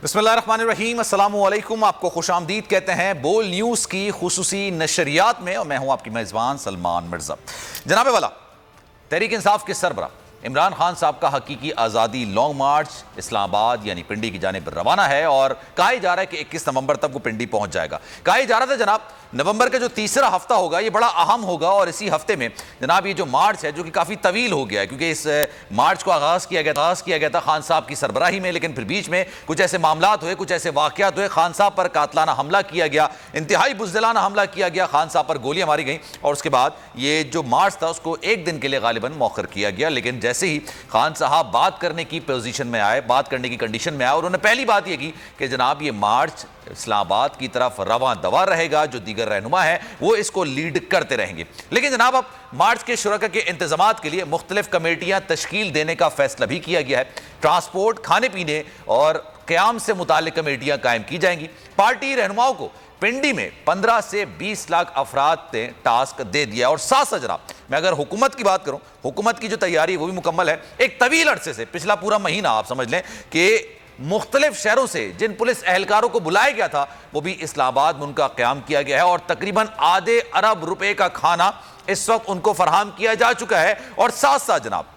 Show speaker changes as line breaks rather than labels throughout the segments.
बिस्मिल्लाहिर्रहमानिर्रहीम, अस्सलामुअलैकुम। आपको खुशामदीद कहते हैं बोल न्यूज़ की खुसूसी नशरियात में, और मैं हूं आपकी मेज़बान सलमान मिर्ज़ा। जनाब वाला, तहरीक इंसाफ के सरबरा इमरान खान साहब का हकीकी आज़ादी लॉन्ग मार्च इस्लामाबाद यानी पिंडी की जानिब रवाना है और कहा जा रहा है कि 21 नवंबर तक वो पिंडी पहुंच जाएगा। कहा जा रहा था जनाब नवंबर का जो तीसरा हफ्ता होगा ये बड़ा अहम होगा, और इसी हफ्ते में जनाब ये जो मार्च है जो कि काफ़ी तवील हो गया है, क्योंकि इस मार्च को आगाज़ किया गया था खान साहब की सरबराही में, लेकिन फिर बीच में कुछ ऐसे मामलात हुए, कुछ ऐसे वाक़यात हुए, खान साहब पर कातलाना हमला किया गया, इंतहाई बुज़दिलाना हमला किया गया, खान साहब पर गोलियां मारी गई, और उसके बाद ये जो मार्च था उसको एक दिन के लिए गालिबन मौखर किया गया। लेकिन जैसे ही खान साहब बात करने की पोजीशन में आए, बात करने की कंडीशन में आए, और उन्होंने पहली बात यह की कि जनाब ये मार्च इस्लामाबाद की तरफ रवां दवा रहेगा, जो दीगर रहनुमा है वो इसको लीड करते रहेंगे। लेकिन जनाब अब मार्च के शुरका के इंतजामात के लिए मुख्तलिफ कमेटियां तश्कील देने का फैसला भी किया गया है। ट्रांसपोर्ट, खाने पीने और क़याम से मुताल्लिक कमेटियां कायम की जाएंगी। पार्टी रहनुमाओं को पिंडी में 15 से 20 लाख अफराद ने टास्क दे दिया। और साथ साथ जनाब मैं अगर हुकूमत की बात करूं, हुकूमत की जो तैयारी वो भी मुकम्मल है। एक तवील अरसे से, पिछला पूरा महीना आप समझ लें कि मुख्तलिफ शहरों से जिन पुलिस एहलकारों को बुलाया गया था वो भी इस्लामाबाद में उनका क़याम किया गया है, और तकरीबन आधे अरब रुपए का खाना इस वक्त उनको फराहम किया जा चुका है। और साथ साथ जनाब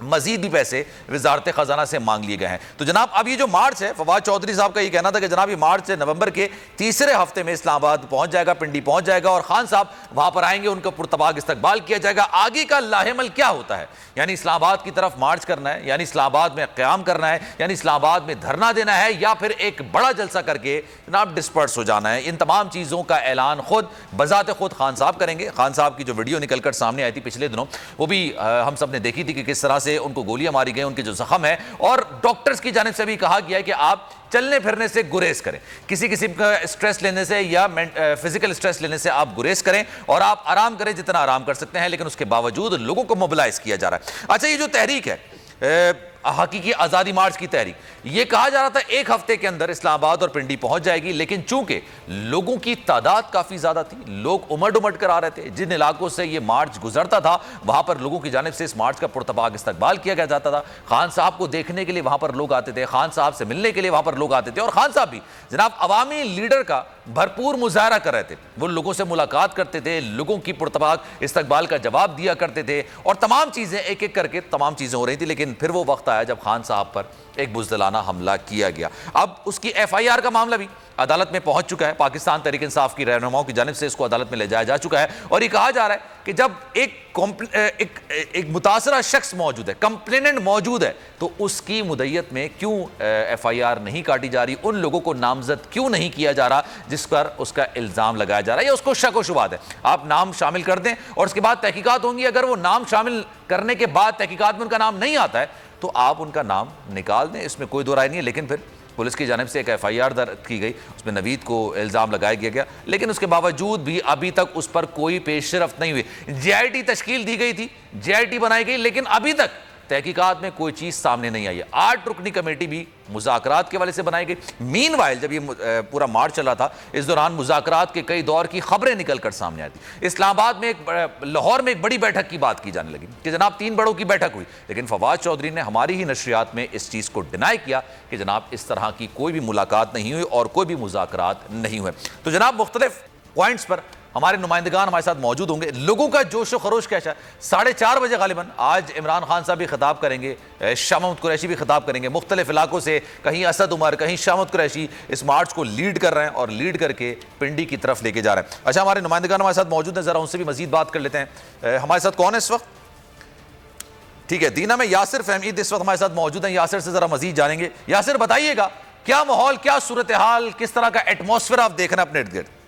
मजीद भी पैसे वजारत खजाना से मांग लिए गए हैं। तो जनाब अब ये जो मार्च है, फवाद चौधरी साहब का ये कहना था कि जनाब ये मार्च नवंबर के तीसरे हफ्ते में इस्लामाबाद पहुंच जाएगा, पिंडी पहुंच जाएगा, और खान साहब वहां पर आएंगे, उनका पुरतबाग इस्तकबाल किया जाएगा। आगे का लाहेमल क्या होता है, यानी इस्लामाबाद की तरफ मार्च करना है, यानी इस्लामाबाद में क़याम करना है, यानी इस्लामाबाद में धरना देना है, या फिर एक बड़ा जलसा करके जनाब डिस्पर्स हो जाना है, इन तमाम चीज़ों का ऐलान खुद बजाते खुद खान साहब करेंगे। खान साहब की जो वीडियो निकलकर सामने आई थी पिछले दिनों, वो भी हम सब ने देखी थी कि किस तरह से उनको गोलियां मारी गई, उनके जो जख्म है, और डॉक्टर्स की जानिब से भी कहा गया है कि आप चलने फिरने से गुरेज करें, किसी किस्म का स्ट्रेस लेने से या फिजिकल स्ट्रेस लेने से आप गुरेज करें, और आप आराम करें जितना आराम कर सकते हैं। लेकिन उसके बावजूद लोगों को मोबिलाइज किया जा रहा है। अच्छा, ये जो तहरीक है हकीकी आज़ादी मार्च की तहरीक, ये कहा जा रहा था एक हफ्ते के अंदर इस्लामाबाद और पिंडी पहुंच जाएगी, लेकिन चूंकि लोगों की तादाद काफ़ी ज़्यादा थी, लोग उमड़ उमड़ कर आ रहे थे, जिन इलाकों से ये मार्च गुजरता था वहां पर लोगों की जानिब से इस मार्च का पुरतबाग इस्तकबाल किया गया जाता था। खान साहब को देखने के लिए वहां पर लोग आते थे, खान साहब से मिलने के लिए वहां पर लोग आते थे, और खान साहब भी जनाब अवामी लीडर का भरपूर मुजाहरा कर रहे थे। वो लोगों से मुलाकात करते थे, लोगों की पुरतबाग इस्तकबाल का जवाब दिया करते थे, और तमाम चीज़ें एक एक करके तमाम चीज़ें हो रही थी। लेकिन फिर वो वक्त आया जब खान साहब पर एक बुज़दिलाना हमला किया गया। अब उसकी FIR का मामला भी अदालत में पहुंच चुका है। पाकिस्तान तहरीक इंसाफ की रहनुमाओं की जानिब से इसको अदालत में ले जाया जा चुका है, और ये कहा जा रहा है कि जब एक मुतासरा शख्स मौजूद है, कंप्लेनेंट मौजूद है, तो उसकी मुद्दत में क्यों FIR नहीं काटी जा रही, उन लोगों को नामजद क्यों नहीं किया जा रहा जिस पर उसका इल्ज़ाम लगाया जा रहा है या उसको शक व शुबात है। आप नाम शामिल कर दें और उसके बाद तहकीकात होंगी। अगर वो नाम शामिल करने के बाद तहकीकात में उनका नाम नहीं आता है तो आप उनका नाम निकाल दें, इसमें कोई दो राय नहीं है। लेकिन फिर पुलिस की जानिब से एक FIR दर्ज की गई, उसमें नवीद को इल्ज़ाम लगाया गया, लेकिन उसके बावजूद भी अभी तक उस पर कोई पेशरफ्त नहीं हुई। JIT तश्कील दी गई थी, JIT बनाई गई, लेकिन अभी तक तहकीकात में कोई चीज़ सामने नहीं आई है। 8 रुकनी कमेटी भी मुज़ाकरात के वाले से बनाई गई। मीनवाइल जब ये पूरा मार्च चला था, इस दौरान मुज़ाकरात के कई दौर की खबरें निकल कर सामने आई थी। इस्लामाबाद में लाहौर में एक बड़ी बैठक की बात की जाने लगी कि जनाब 3 बड़ों की बैठक हुई, लेकिन फवाद चौधरी ने हमारी ही नशरियात में इस चीज़ को डिनाई किया कि जनाब इस तरह की कोई भी मुलाकात नहीं हुई और कोई भी मुज़ाकरात नहीं हुए। तो जनाब मुख्तलिफ पॉइंट्स पर हमारे नुमाइंदगान हमारे साथ मौजूद होंगे। लोगों का जोश व खरोश कैसा है, 4:30 बजे गालिबन आज इमरान खान साहब भी खिताब करेंगे, शाह महमूद कुरैशी भी खिताब करेंगे। मुख्तलिफ इलाकों से कहीं असद उमर, कहीं शाह महमूद कुरैशी इस मार्च को लीड कर रहे हैं और लीड करके पिंडी की तरफ लेके जा रहे हैं। अच्छा, हमारे नुमाइंदगान हमारे साथ मौजूद हैं, ज़रा उनसे भी मजीद बात कर लेते हैं। हमारे साथ कौन है इस वक्त? ठीक है, दीना में यासिर फहमीद इस वक्त हमारे साथ मौजूद हैं। यासिर से ज़रा मजीद जानेंगे। यासिर, बताइएगा क्या माहौल, क्या सूरत हाल, किस तरह का एटमॉस्फेयर आप देख रहे हैं अपने इर्द गिर्द?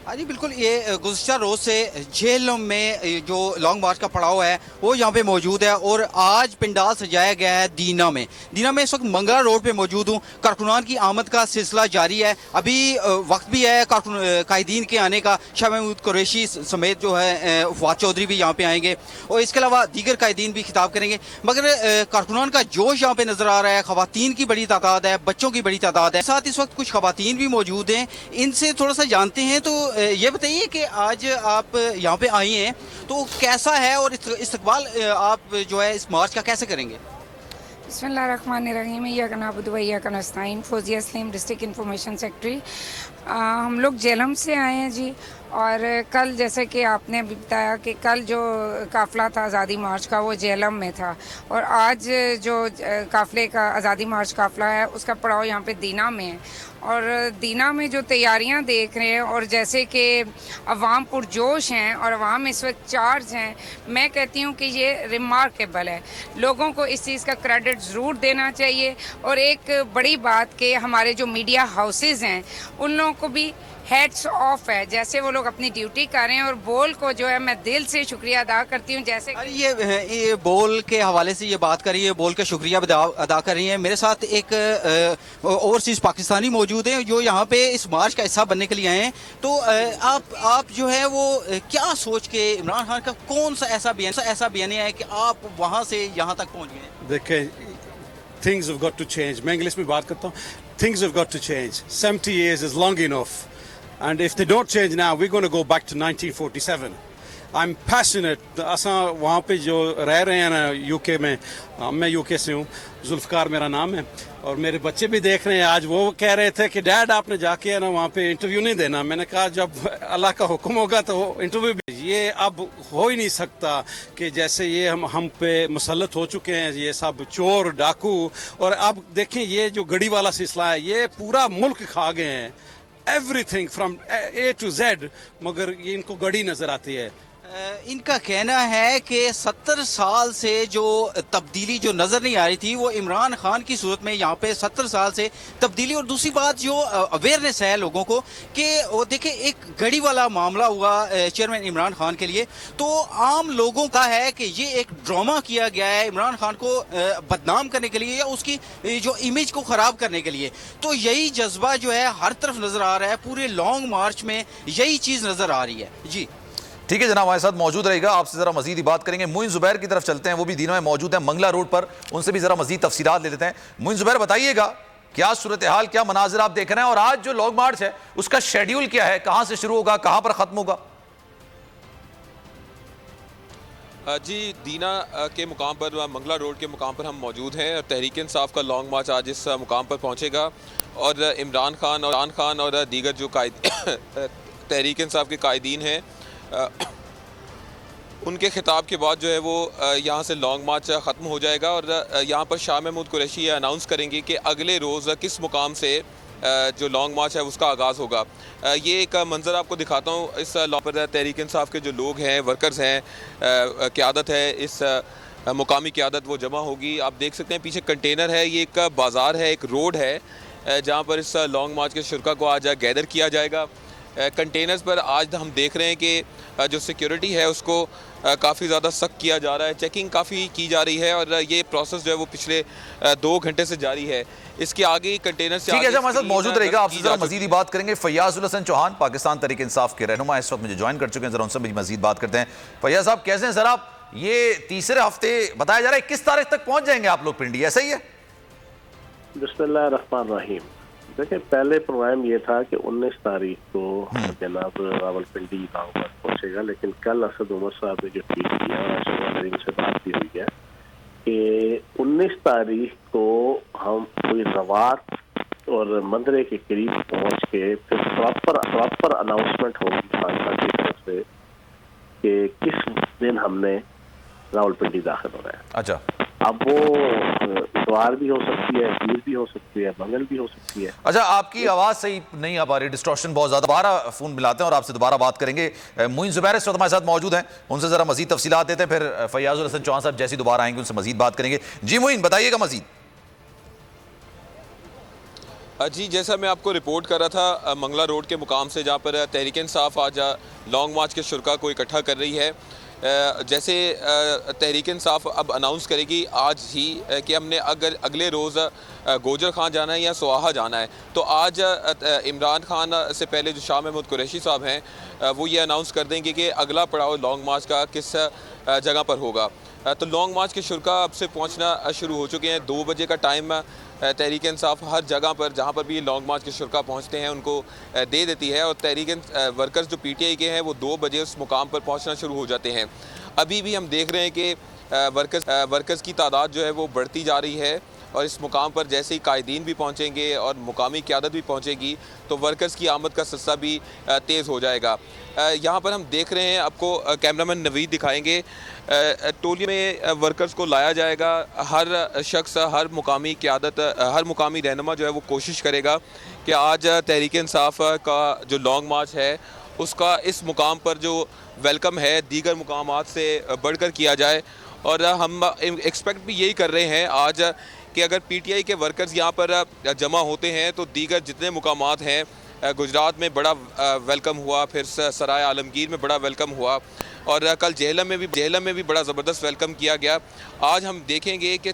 हाँ जी बिल्कुल, ये गुज़श्ता रोज़ से जेलों में जो लॉन्ग मार्च का पड़ाव है वो यहाँ पे मौजूद है, और आज पंडाल सजाया गया है दीना में। दीना में इस वक्त मंगला रोड पे मौजूद हूँ। कारकुनान की आमद का सिलसिला जारी है। अभी वक्त भी है कायदीन के आने का। शाह महमूद कुरैशी समेत जो है फवाद चौधरी भी यहाँ पे आएंगे, और इसके अलावा दीगर कायदीन भी खिताब करेंगे। मगर कारकुनान का जोश यहाँ पे नज़र आ रहा है। ख़वातीन की बड़ी तादाद है, बच्चों की बड़ी तादाद है। साथ इस वक्त कुछ ख़वातीन भी मौजूद हैं, इनसे थोड़ा सा जानते हैं। तो ये बताइए कि आज आप यहाँ पे आई हैं तो कैसा है और इस्तकबाल आप जो है इस मार्च का कैसे करेंगे?
बिस्मिल्लाहिर्रहमानिर्रहीम यकनाबुदु व इय्याका नस्तईन। Fauzia Salim, district information secretary. हम लोग जेलम से आए हैं जी। और कल जैसे कि आपने भी बताया कि कल जो काफ़िला था आज़ादी मार्च का वो जेलम में था, और आज जो काफ़िले का आज़ादी मार्च काफ़िला है उसका पड़ाव यहाँ पे दीना में है। और दीना में जो तैयारियां देख रहे हैं और जैसे कि अवाम पुरजोश हैं और अवाम इस वक्त चार्ज हैं, मैं कहती हूँ कि ये रिमार्केबल है। लोगों को इस चीज़ का क्रेडिट ज़रूर देना चाहिए। और एक बड़ी बात कि हमारे जो मीडिया हाउसेज़ हैं उन लोगों को भी हेड्स ऑफ है, जैसे वो लोग अपनी ड्यूटी कर रहे हैं। और बोल को जो है मैं दिल से शुक्रिया अदा करती हूँ। जैसे
अरे ये बोल के हवाले से ये बात कर रही है, बोल के शुक्रिया अदा कर रही है। मेरे साथ एक ओवरसीज पाकिस्तानी मौजूद हैं जो यहाँ पे इस मार्च का हिस्सा बनने के लिए आए हैं। तो आप जो है वो क्या सोच के इमरान खान का कौन सा ऐसा बयानिया है कि आप वहाँ से यहाँ तक पहुँच गए?
देखें, things have got to change. मैं इंग्लिश में बात करता हूँ. Things have got to change. 70 years is long enough. And if they don't change now, we're going to go back to 1947. I'm passionate. असां वहाँ पे जो रह रहे हैं ना यूके में, मैं यूके से हूँ, जुल्फ़कार मेरा नाम है, और मेरे बच्चे भी देख रहे हैं। आज वो कह रहे थे कि डैड आपने जाके है ना वहाँ पे इंटरव्यू नहीं देना। मैंने कहा जब अल्लाह का हुक्म होगा तो इंटरव्यू भी। ये अब हो ही नहीं सकता कि जैसे ये हम पे मुसल्लत हो चुके हैं ये सब चोर डाकू। और अब देखें ये जो गड़ी वाला सिलसिला है ये पूरा मुल्क खा गए हैं, everything from A to Z, मगर ये इनको गड़ी नजर आती है।
इनका कहना है कि 70 साल से जो तब्दीली जो नज़र नहीं आ रही थी वो इमरान खान की सूरत में यहाँ पे 70 साल से तब्दीली। और दूसरी बात जो अवेयरनेस है लोगों को कि वो देखें एक घड़ी वाला मामला हुआ चेयरमैन इमरान खान के लिए, तो आम लोगों का है कि ये एक ड्रामा किया गया है इमरान खान को बदनाम करने के लिए या उसकी जो इमेज को ख़राब करने के लिए। तो यही जज्बा जो है हर तरफ नज़र आ रहा है, पूरे लॉन्ग मार्च में यही चीज़ नज़र आ रही है जी।
ठीक है जनाब, हमारे साथ मौजूद रहेगा, आपसे जरा मजीद ही बात करेंगे। मुइन जुबैर की तरफ चलते हैं, वो भी दीना में मौजूद है मंगला रोड पर, उनसे भी जरा मजीद तफसीलात ले लेते हैं। मुइन जुबैर बताइएगा क्या सूरत हाल, क्या मनाजिर आप देख रहे हैं, और आज जो लॉन्ग मार्च है उसका शेड्यूल क्या है, कहां से शुरू होगा, कहां पर खत्म होगा?
जी, दीना के मुकाम पर, मंगला रोड के मुकाम पर हम मौजूद हैं। तहरीक इंसाफ का लॉन्ग मार्च आज इस मुकाम पर पहुंचेगा और इमरान खान और दीगर जो तहरीक इंसाफ के कायदीन हैं उनके ख़िताब के बाद जो है वो यहाँ से लॉन्ग मार्च ख़त्म हो जाएगा। और यहाँ पर शाह महमूद कुरैशी ये अनाउंस करेंगे कि अगले रोज़ किस मुकाम से जो लॉन्ग मार्च है उसका आगाज़ होगा। ये एक मंज़र आपको दिखाता हूँ। इस लॉन्ग पर तहरीक इंसाफ के जो लोग हैं, वर्कर्स हैं, क़यादत है, इस मुकामी क़यादत वो जमा होगी। आप देख सकते हैं पीछे कंटेनर है, ये एक बाज़ार है, एक रोड है जहाँ पर इस लॉन्ग मार्च के शुरा को आज गैदर किया जाएगा। कंटेनर्स पर आज हम देख रहे हैं कि जो सिक्योरिटी है उसको काफ़ी ज़्यादा सख्त किया जा रहा है, चेकिंग काफ़ी की जा रही है और ये प्रोसेस जो है वो पिछले 2 घंटे से जारी है। इसके आगे कंटेनर से
ठीक है, हमारे साथ मौजूद रहेगा, आपसे जरा मजीद ही बात करेंगे। फैयाजुल हसन चौहान पाकिस्तान तहरीक इंसाफ के रहनुमा इस वक्त मुझे ज्वाइन कर चुके हैं, जरा उनसे भी मजीद बात करते हैं। फैयाज साहब कैसे हैं सर आप? ये तीसरे हफ्ते बताया जा रहा है, किस तारीख तक पहुंच जाएंगे आप लोग पिंडी, ऐसा ही है?
बिस्मिल्लाहिर्रहमानिर्रहीम। देखिए पहले प्रोग्राम ये था कि 19 तारीख को जनाब रावलपिंडी गांव पर पहुंचेगा, लेकिन कल असद उमर साहब ने जो ट्वीट किया और आज से बात भी हुई है कि 19 तारीख को हम कोई रवात और मंदरे के करीब पहुंच के फिर प्रॉपर अनाउंसमेंट होगी खानसा की तरफ से कि किस दिन हमने रावलपिंडी दाखिल होना है।
अच्छा,
अब वो इतवार भी हो सकती है, पीर भी हो सकती है, मंगल भी हो सकती है।
अच्छा, आपकी आवाज़ सही नहीं आ पा रही, डिस्टॉर्शन बहुत ज़्यादा। दोबारा फ़ोन मिलाते हैं और आपसे दोबारा बात करेंगे। मुइन जुबैर इस वक्त हमारे साथ मौजूद हैं, उनसे ज़रा मजीद तफसीलात देते हैं, फिर फैयाजुल हसन चौहान साहब जैसे दोबारा आएंगे उनसे मजीद बात करेंगे। जी मुइन बताइएगा मजीद।
जी, जैसा मैं आपको रिपोर्ट कर रहा था मंगला रोड के मुकाम से, जहाँ पर तहरीक इंसाफ आज लॉन्ग मार्च के शुरा को इकट्ठा कर रही है। जैसे तहरीक इंसाफ अब अनाउंस करेगी आज ही कि हमने अगर अगले रोज़ गोजर खान जाना है या सोहा जाना है, तो आज इमरान खान से पहले जो शाह महमूद कुरैशी साहब हैं वो ये अनाउंस कर देंगे कि अगला पड़ाव लॉन्ग मार्च का किस जगह पर होगा। तो लॉन्ग मार्च के शुरा अब से पहुंचना शुरू हो चुके हैं। 2 बजे का टाइम तहरीक इंसाफ हर जगह पर जहाँ पर भी लॉन्ग मार्च के शुरा पहुँचते हैं उनको दे देती है, और तहरीक वर्कर्स जो PTI के हैं वो 2 बजे उस मुकाम पर पहुँचना शुरू हो जाते हैं। अभी भी हम देख रहे हैं कि वर्कर्स की तादाद जो है वो बढ़ती जा रही है, और इस मुकाम पर जैसे ही कायदीन भी पहुँचेंगे और मुकामी क़यादत भी पहुँचेगी तो वर्कर्स की आमद का सिलसिला भी तेज़ हो जाएगा। यहाँ पर हम देख रहे हैं, आपको कैमरामैन नवीद दिखाएंगे, टोली में वर्कर्स को लाया जाएगा। हर शख्स, हर मुकामी क़यादत, हर मुकामी रहनुमा जो है वो कोशिश करेगा कि आज तहरीक इंसाफ का जो लॉन्ग मार्च है उसका इस मुकाम पर जो वेलकम है दीगर मुकामात से बढ़कर किया जाए। और हम एक्सपेक्ट भी यही कर रहे हैं आज कि अगर PTI के वर्कर्स यहाँ पर जमा होते हैं तो दीगर जितने मुकामात हैं, गुजरात में बड़ा वेलकम हुआ, फिर सराय आलमगीर में बड़ा वेलकम हुआ, और कल जेहलम में भी बड़ा ज़बरदस्त वेलकम किया गया। आज हम देखेंगे कि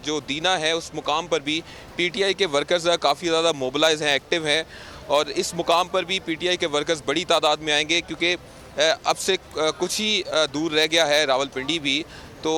जो दीना है उस मुकाम पर भी PTI के वर्कर्स काफ़ी ज़्यादा मोबिलाइज हैं, एक्टिव हैं, और इस मुकाम पर भी PTI के वर्कर्स बड़ी तादाद में आएंगे, क्योंकि अब से कुछ ही दूर रह गया है रावलपिंडी भी। तो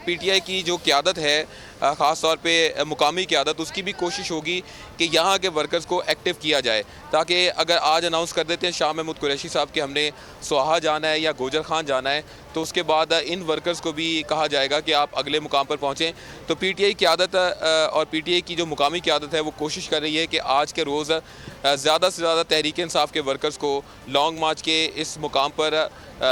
PTI की जो क़यादत है, ख़ास तौर पे मुकामी क़यादत, उसकी भी कोशिश होगी कि यहाँ के वर्कर्स को एक्टिव किया जाए, ताकि अगर आज अनाउंस कर देते हैं शाह महमूद कुरैशी साहब कि हमने सोहा जाना है या गोजर खान जाना है, तो उसके बाद इन वर्कर्स को भी कहा जाएगा कि आप अगले मुकाम पर पहुँचें। तो PTI क़यादत और PTI की जो मुकामी क़यादत है वो कोशिश कर रही है कि आज के रोज़ ज़्यादा से ज़्यादा तहरीक इंसाफ के वर्कर्स को लॉन्ग मार्च के इस मुकाम पर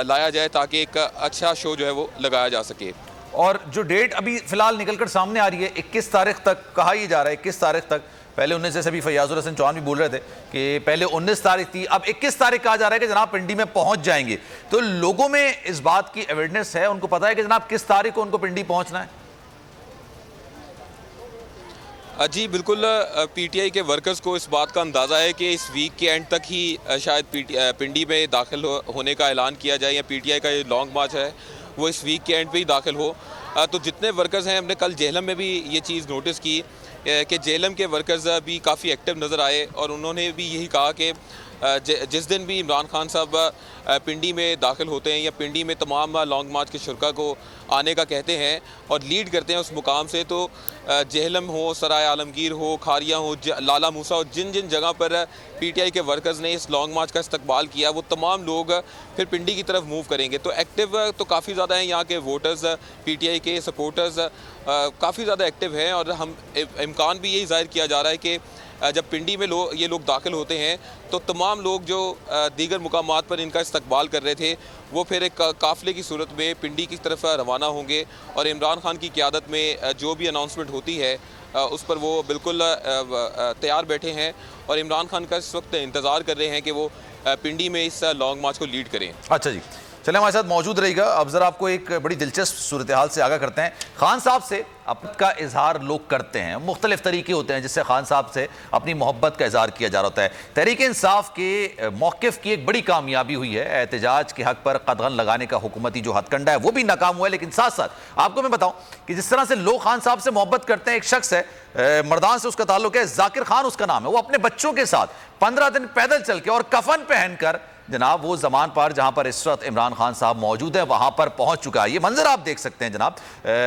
लाया जाए, ताकि एक अच्छा शो जो है वो लगाया जा सके।
और जो डेट अभी फिलहाल निकलकर सामने आ रही है 21 तारीख तक कहा ही जा रहा है, 21 तारीख तक। पहले 19 जैसे भी फैयाजुल हसन चौहान भी बोल रहे थे कि पहले 19 तारीख थी, अब 21 तारीख कहा जा रहा है कि जनाब पिंडी में पहुंच जाएंगे। तो लोगों में इस बात की अवेयरनेस है, उनको पता है कि जनाब किस तारीख को उनको पिंडी पहुंचना है।
जी बिल्कुल, PTI के वर्कर्स को इस बात का अंदाज़ा है कि इस वीक के एंड तक ही शायद पिंडी में दाखिल होने का ऐलान किया जाए, या PTI का ये लॉन्ग मार्च है वो इस वीक के एंड पे ही दाखिल हो। तो जितने वर्कर्स हैं, हमने कल जेहलम में भी ये चीज़ नोटिस की कि जेहलम के वर्कर्स भी काफ़ी एक्टिव नज़र आए, और उन्होंने भी यही कहा कि जिस दिन भी इमरान खान साहब पिंडी में दाखिल होते हैं या पिंडी में तमाम लॉन्ग मार्च के शुरा को आने का कहते हैं और लीड करते हैं उस मुकाम से, तो जेहलम हो, सराय आलमगीर हो, खारिया हो, लाला मूसा हो, जिन जिन जगह पर PTI के वर्कर्स ने इस लॉन्ग मार्च का इस्तकबाल किया, वो तमाम लोग फिर पिंडी की तरफ मूव करेंगे। तो एक्टिव तो काफ़ी ज़्यादा हैं यहाँ के वोटर्स, PTI के सपोर्टर्स काफ़ी ज़्यादा एक्टिव हैं, और हम इम्कान भी यही ज़ाहिर किया जा रहा है कि जब पिंडी में ये लोग दाखिल होते हैं तो तमाम लोग जो दीगर मुकामात पर इनका इस्तकबाल कर रहे थे वो फिर एक काफ़िले की सूरत में पिंडी की तरफ रवाना होंगे, और इमरान खान की क़यादत में जो भी अनाउंसमेंट होती है उस पर वो बिल्कुल तैयार बैठे हैं, और इमरान खान का इस वक्त इंतज़ार कर रहे हैं कि वो पिंडी में इस लॉन्ग मार्च को लीड करें।
अच्छा जी, चले हमारे साथ मौजूद रहेगा। अब जरा आपको एक बड़ी दिलचस्प सूरत हाल से आगाह करते हैं। खान साहब से अपने का इजहार लोग करते हैं, मुख्तलिफ तरीके होते हैं जिससे खान साहब से अपनी मोहब्बत का इजहार किया जा रहा होता है। तहरीक इंसाफ के मौक़िफ़ की एक बड़ी कामयाबी हुई है, एहतजाज के हक़ पर कदगन लगाने का हुकूमती जो हथकंडा है वो भी नाकाम हुआ है। लेकिन साथ साथ आपको मैं बताऊं कि जिस तरह से लोग खान साहब से मोहब्बत करते हैं, एक शख्स है मर्दान से उसका ताल्लुक है, जाकिर खान उसका नाम है, वो अपने बच्चों के साथ 15 दिन पैदल चल के और कफन पहनकर जनाब वो जमान पर जहां पर इस वक्त इमरान खान साहब मौजूद है वहां पर पहुंच चुका है। ये मंजर आप देख सकते हैं जनाब,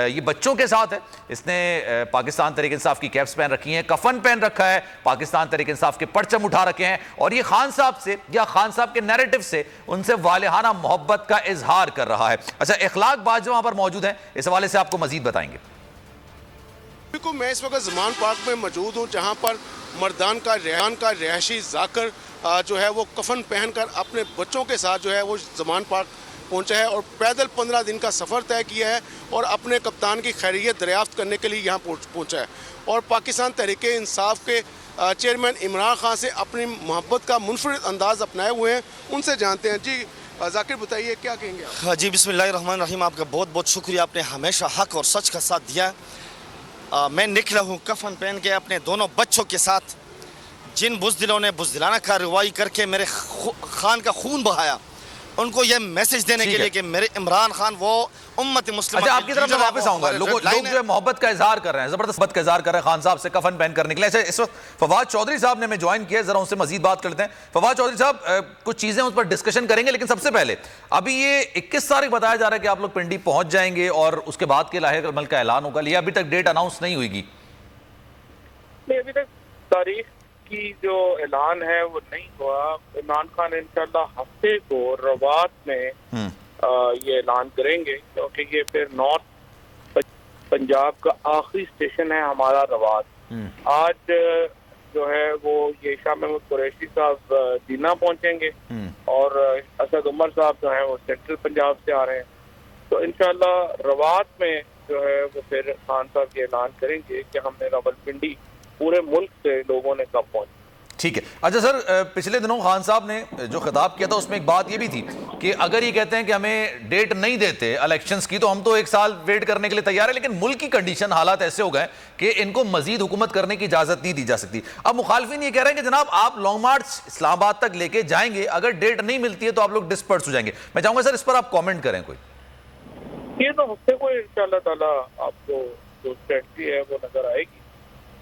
ये बच्चों के साथ है, इसने पाकिस्तान तहरीक इंसाफ की कैप्स पहन रखी हैं, कफन पहन रखा है, पाकिस्तान तहरीक इंसाफ के परचम उठा रखे हैं, और ये खान साहब से या खान साहब के नैरेटिव से उनसे वालिहाना मोहब्बत का इजहार कर रहा है। अच्छा, इखलाक बाज वहां पर मौजूद है, इस हवाले से आपको मजीद बताएंगे।
बिल्कुल, मैं इस वक्त जमान पार्क में मौजूद हूँ, जहाँ पर मर्दान का रिहायशी जाकर जो है वो कफन पहनकर अपने बच्चों के साथ जो है वो जमान पार्क पहुंचा है, और पैदल 15 दिन का सफ़र तय किया है, और अपने कप्तान की खैरियत दरियाफ्त करने के लिए यहाँ पहुंचा है। और पाकिस्तान तहरीक इंसाफ के चेयरमैन इमरान खान से अपनी मोहब्बत का मुनफरिद अंदाज अपनाए हुए हैं, उनसे जानते हैं। जी जाकिर, बताइए क्या कहेंगे आप?
हाँ जी, बिस्मिल्लाहिर्रहमानिर्रहीम। आपका बहुत बहुत शुक्रिया, आपने हमेशा हक और सच का साथ दिया। मैं निकला हूँ कफन पहन के अपने दोनों बच्चों के साथ। जिन बुज़दिलों ने बुज़दिलाना कार्रवाई करके मेरे खान का खून बहाया, उनको ये मैसेज देने के लिए कि मेरे इमरान खान वो उम्मत मुस्लिम।
अच्छा, आपकी तरफ मैं वापस आऊंगा। लोग जो है मोहब्बत का इजहार कर रहे हैं, जबरदस्त मोहब्बत का इजहार कर रहे हैं खान साहब से कफन पहन कर निकले। इस वक्त फवाद चौधरी साहब ने मैं ज्वाइन किया, जरा उनसे मजीद बात करते हैं। फवाद चौधरी साहब, कुछ चीजें उस पर डिस्कशन करेंगे, लेकिन सबसे पहले अभी ये 21 तारीख बताया जा रहा है कि आप लोग पिंडी पहुंच जाएंगे और उसके बाद के लाहिक़ अमल का ऐलान होगा, या अभी तक डेट अनाउंस नहीं हुई?
नहीं, अभी तक तारीख की जो ऐलान है वो नहीं हुआ। इमरान खान इंशाल्लाह हफ्ते को रवात में ये ऐलान करेंगे, क्योंकि ये फिर नॉर्थ पंजाब का आखिरी स्टेशन है हमारा रवात। आज जो है वो ये शाह महमूद कुरैशी साहब दीना पहुंचेंगे और असद उमर साहब जो है वो सेंट्रल पंजाब से आ रहे हैं। तो इंशाल्लाह रवात में जो है वो फिर खान साहब ये ऐलान करेंगे कि हमने रावलपिंडी पूरे मुल्क से लोगों ने कब पहुंचे।
ठीक है। अच्छा सर, पिछले दिनों खान साहब ने जो खिताब किया था उसमें एक बात ये भी थी कि अगर ये कहते हैं कि हमें डेट नहीं देते इलेक्शंस की तो हम तो 1 साल वेट करने के लिए तैयार है, लेकिन मुल्क की कंडीशन हालात ऐसे हो गए कि इनको मजीद हुकूमत करने की इजाजत नहीं दी जा सकती। अब मुखालफिन ये कह रहे हैं कि जनाब आप लॉन्ग मार्च इस्लामाबाद तक लेके जाएंगे, अगर डेट नहीं मिलती है तो आप लोग डिस्पर्स हो जाएंगे। मैं चाहूंगा सर इस पर आप कॉमेंट करें कोई।
ये तो हफ्ते को इंशाल्लाह ताला आपको जो स्ट्रेटजी है वो नजर आएगी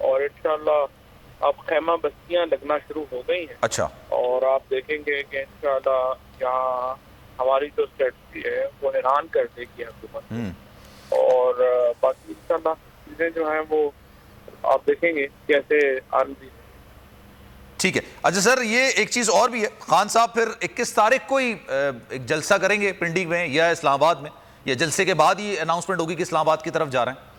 और इंशाल्लाह अब खैमा बस्तियां लगना शुरू हो गई हैं।
अच्छा।
और आप देखेंगे कि इंशाल्लाह यहाँ हमारी जो स्ट्रेटजी है वो हैरान कर देगी हुकूमत। और बाकी इंशाल्लाह चीजें जो हैं वो आप देखेंगे कैसे आने।
ठीक है। अच्छा सर, ये एक चीज और भी है, खान साहब फिर 21 तारीख को ही एक जलसा करेंगे पिंडी में या इस्लामाबाद में, या जलसे के बाद ही अनाउंसमेंट होगी कि इस्लामाबाद की तरफ जा रहे हैं?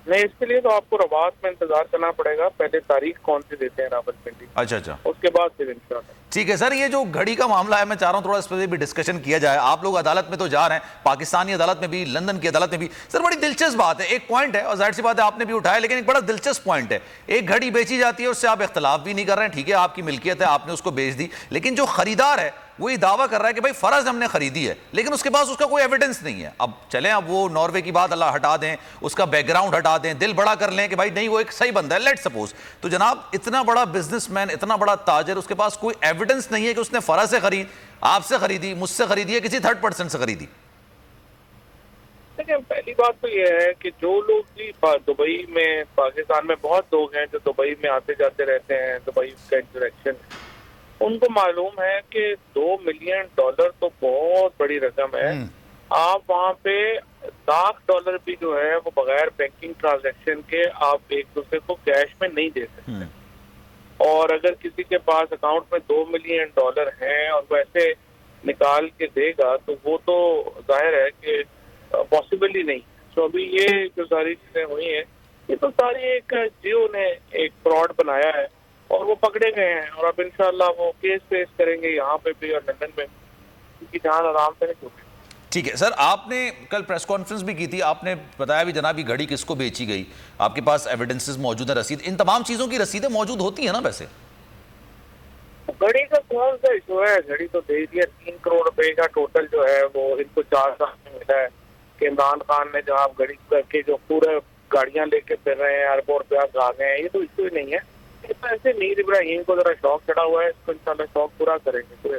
नहीं, इसके लिए तो आपको रवात में इंतजार करना पड़ेगा। पहले तारीख कौन सी देते हैं रावलपिंडी,
अच्छा,
उसके बाद फिर इंशाल्लाह।
ठीक है सर, ये जो घड़ी का मामला है मैं चाह रहा हूँ थोड़ा इस पर भी डिस्कशन किया जाए। आप लोग अदालत में तो जा रहे हैं, पाकिस्तानी अदालत में भी, लंदन की अदालत में भी। सर बड़ी दिलचस्प बात है, एक पॉइंट है और जाहिर सी बात है आपने भी उठाया, लेकिन एक बड़ा दिलचस्प पॉइंट है। एक घड़ी बेची जाती है, उससे आप इख्तलाफ भी नहीं कर रहे हैं, ठीक है आपकी मिल्कियत है, आपने उसको बेच दी, लेकिन जो खरीदार है वो ये दावा कर रहा है कि भाई फर्ज हमने खरीदी है, लेकिन उसके पास उसका कोई एविडेंस नहीं है। अब चलें, अब वो नॉर्वे की बात अल्लाह हटा दें, उसका बैकग्राउंड हटा दें, दिल बड़ा कर लें कि भाई नहीं वो एक सही बंदा है, लेट सपोज। तो जनाब इतना बड़ा बिजनेसमैन, इतना बड़ा ताजर, उसके पास कोई एविडेंस नहीं है कि उसने फर्ज से खरीद, आपसे खरीदी, मुझसे खरीदी है, किसी थर्ड पर्सन से खरीदी।
देखिए, पहली बात तो ये है कि जो लोग भी दुबई में, पाकिस्तान में बहुत लोग हैं जो दुबई में आते जाते रहते हैं, दुबई का इंटरेक्शन, उनको मालूम है कि $2 मिलियन तो बहुत बड़ी रकम है। आप वहाँ पे $1,00,000 भी जो है वो बगैर बैंकिंग ट्रांजैक्शन के आप एक दूसरे को कैश में नहीं दे सकते। और अगर किसी के पास अकाउंट में $2 मिलियन है और वैसे निकाल के देगा तो वो तो जाहिर है कि पॉसिबल ही नहीं। तो अभी ये जो सारी चीजें हुई हैं, ये तो सारी एक जियो ने एक फ्रॉड बनाया है और वो पकड़े गए हैं और अब इंशाल्लाह वो केस फेस करेंगे यहाँ पे भी और लंदन में, उनकी जान आराम से नहीं होगी।
ठीक है सर, आपने कल प्रेस कॉन्फ्रेंस भी की थी, आपने बताया भी जनाब ये घड़ी किसको बेची गई, आपके पास एविडेंसेस मौजूद है, रसीद, इन तमाम चीजों की रसीदें मौजूद होती है ना? वैसे
घड़ी का कौन सा इशू है, घड़ी तो दे दिया। 3 करोड़ रुपए का टोटल जो है वो इनको 4 साल में मिला है कि इमरान खान ने जहाँ घड़ी करके जो पूरे गाड़ियां लेके फिर रहे हैं, अरबों रुपया खा गए हैं, ये तो इशू ही नहीं है। ऐसे मीर इब्राहिम को जरा शौक चढ़ा हुआ है, इसको इंशाल्लाह शौक पूरा करेंगे।